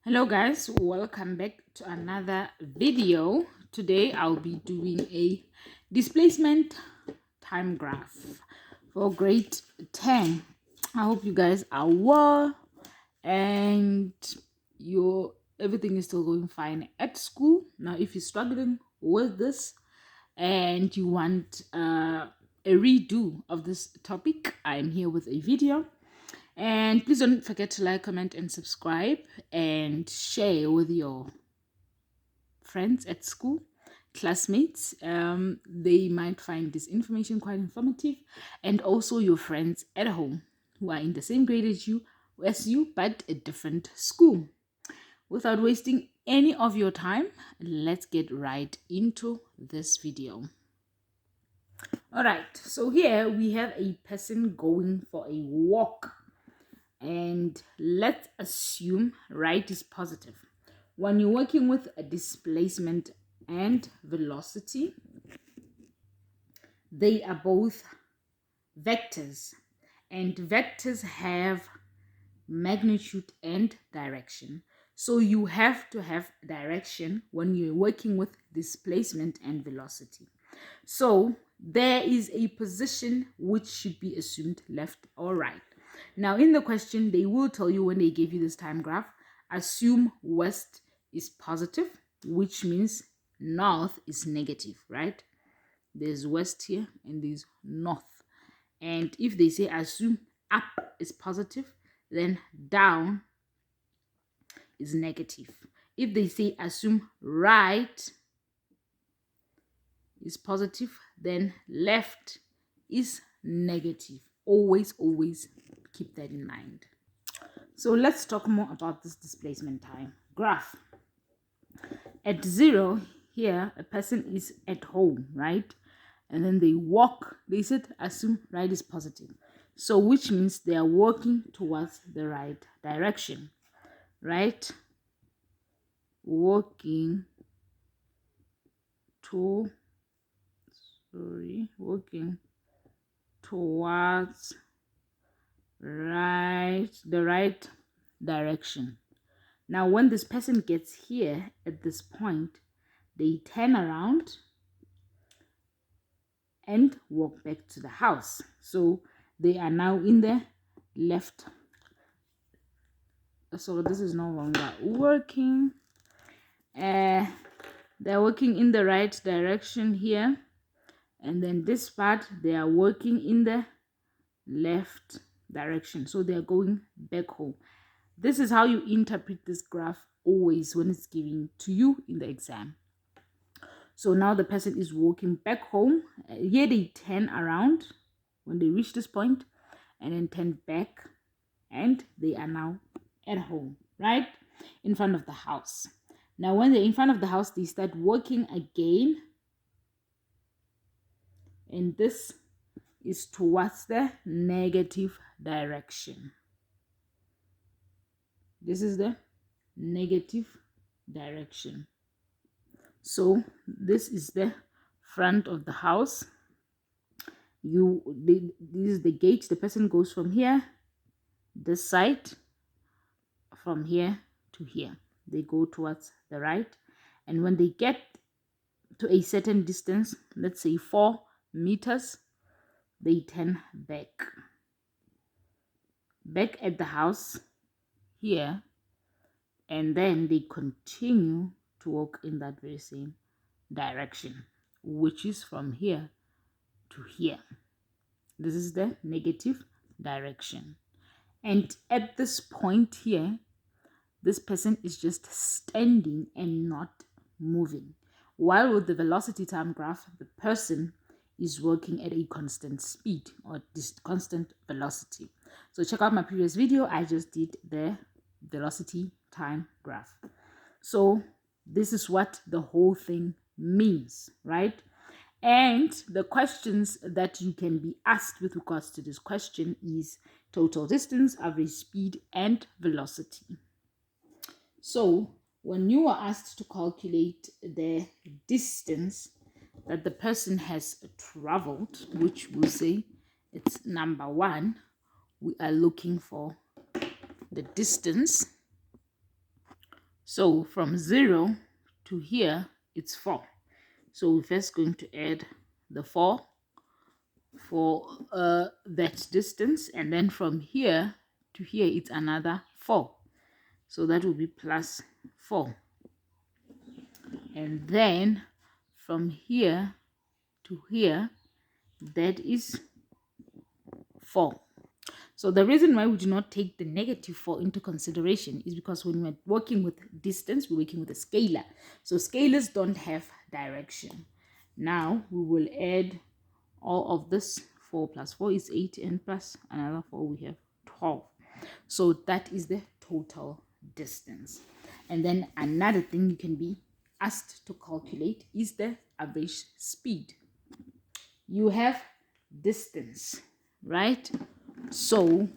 Hello guys, welcome back to another video. Today I'll be doing a displacement time graph for grade 10. I hope you guys are well and your everything is still going fine at school. Now if you're struggling with this and you want a redo of this topic, I'm here with a video. And please don't forget to like, comment, and subscribe and share with your friends at school, classmates. They might find this information quite informative, and also your friends at home who are in the same grade as you, but a different school. Without wasting any of your time, let's get right into this video. All right, so here we have a person going for a walk. And let's assume right is positive. When you're working with a displacement and velocity, they are both vectors, and vectors have magnitude and direction. So you have to have direction when you're working with displacement and velocity. So there is a position which should be assumed left or right. Now in the question, they will tell you when they give you this time graph, assume west is positive, which means north is negative, right? There's west here and there's north. And if they say assume up is positive, then down is negative. If they say assume right is positive, then left is negative. Always keep that in mind. So let's talk more about this displacement time graph. At 0, here a person is at home, right? And then they walk. They said assume right is positive. So which means they are walking towards the right direction, right? Walking towards the right direction. Now when this person gets here at this point, they turn around and walk back to the house. So they are now in the left. So this is no longer working. They're working in the right direction here, and then this part they are working in the left direction, so they are going back home. This is how you interpret this graph always when it's given to you in the exam. So now the person is walking back home. Here they turn around when they reach this point and then turn back, and they are now at home, right in front of the house. Now when they're in front of the house, they start walking again, and this is towards the negative direction. This is the negative direction. So this is the front of the house. This is the gate. The person goes from here, this side, from here to here. They go towards the right, and when they get to a certain distance, let's say 4 meters, they turn back at the house here, and then they continue to walk in that very same direction, which is from here to here. This is the negative direction. And at this point here, this person is just standing and not moving. While with the velocity time graph, the person is working at a constant speed or this constant velocity. So check out my previous video. I just did the velocity time graph. So this is what the whole thing means, right? And the questions that you can be asked with regards to this question is total distance, average speed, and velocity. So when you are asked to calculate the distance that the person has traveled, which we'll say it's number 1, we are looking for the distance So from 0 to here, it's 4. So we're first going to add the 4 for that distance, and then from here to here, it's another 4. So that will be plus 4. And then from here to here, that is 4. So the reason why we do not take the negative 4 into consideration is because when we're working with distance, we're working with a scalar. So scalars don't have direction. Now we will add all of this. 4 plus 4 is 8, and plus another 4, we have 12. So that is the total distance. And then another thing you can be asked to calculate is the average speed. You have distance, right? So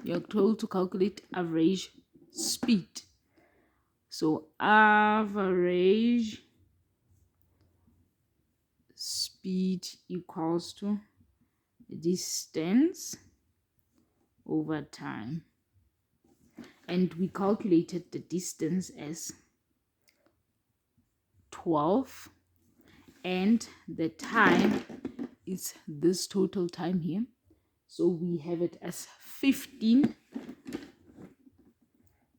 you're told to calculate average speed. So average speed equals to distance over time. And we calculated the distance as 12, and the time is this total time here. So we have it as 15.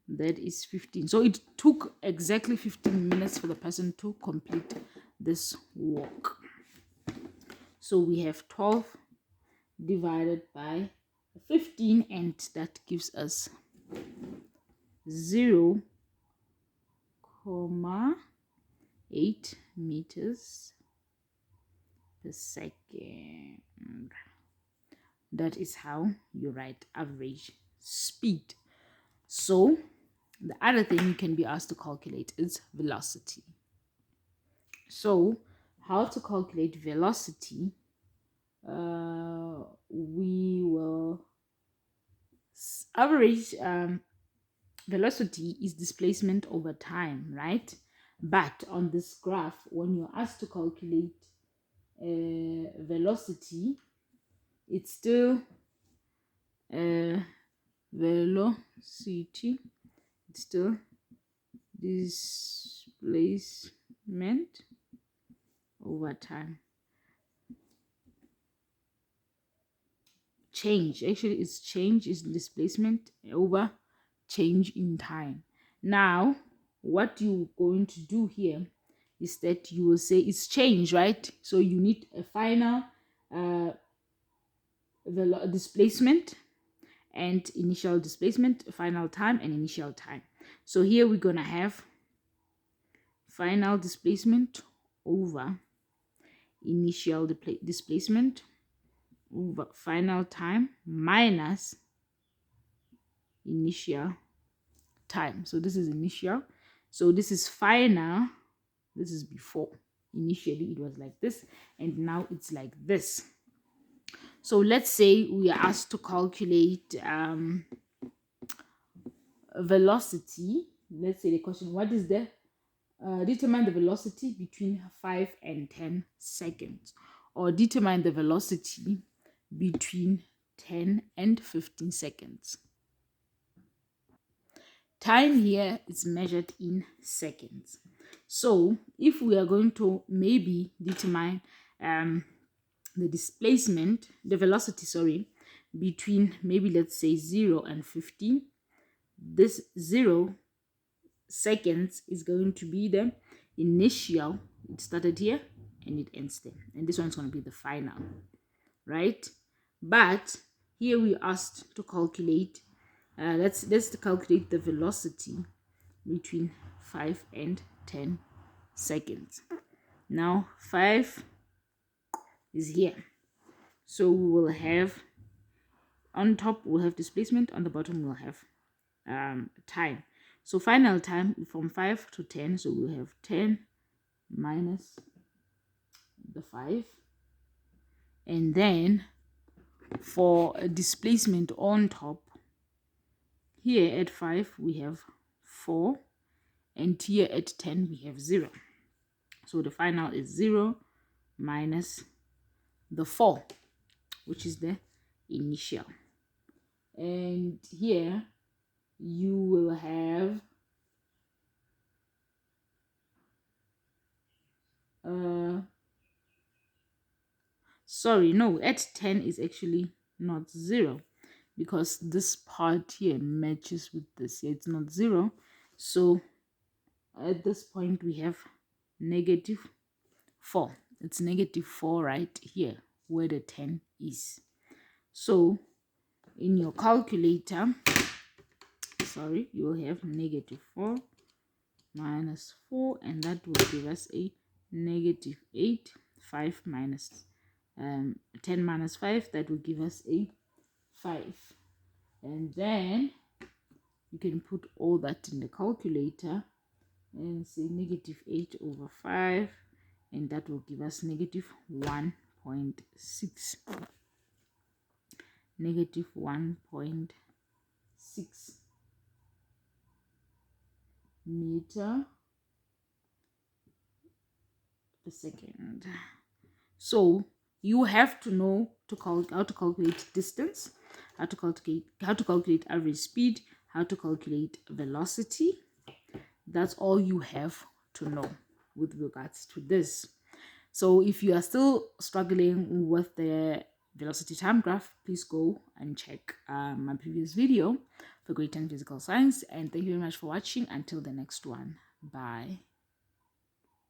That is 15. So it took exactly 15 minutes for the person to complete this walk. So we have 12 divided by 15, and that gives us 0.8 meters per second. That is how you write average speed. So the other thing you can be asked to calculate is velocity. So how to calculate velocity? We will average velocity is displacement over time, right? But on this graph, when you're asked to calculate velocity, it's still velocity, it's still displacement over time. Change, actually it's change is displacement over change in time. Now what you're going to do here is that you will say it's change, right? So you need a final displacement and initial displacement, final time and initial time. So here we're gonna have final displacement over initial displacement over final time minus initial time. So this is initial, so this is final, this is before. Initially it was like this, and now it's like this. So let's say we are asked to calculate velocity. Let's say the question, what is the determine the velocity between 5 and 10 seconds, or determine the velocity between 10 and 15 seconds. Time here is measured in seconds. So if we are going to maybe determine the displacement, the velocity, sorry, between maybe let's say 0 and 15, this 0 seconds is going to be the initial. It started here and it ends there, and this one's going to be the final, right? But here we asked to calculate let's calculate the velocity between 5 and 10 seconds. Now 5 is here, so we will have on top we'll have displacement, on the bottom we'll have time. So final time from 5 to 10, so we'll have 10 minus the 5, and then for a displacement on top, here at 5 we have 4, and here at 10 we have 0. So the final is 0 minus the 4, which is the initial. And here you will have sorry, no, at 10 is actually not 0, because this part here matches with this here. It's not 0. So at this point we have negative 4. It's negative 4 right here where the 10 is. So in your calculator, sorry, you will have negative 4 minus 4, and that will give us a negative 8. 5 minus 10 minus 5, that will give us a 5. And then you can put all that in the calculator and say negative 8 over 5, and that will give us negative 1.6. Negative 1.6 meter per second. So you have to know how to calculate distance, how to calculate average speed, how to calculate velocity. That's all you have to know with regards to this. So if you are still struggling with the velocity time graph, please go and check my previous video for grade 10 physical science. And thank you very much for watching. Until the next one, bye.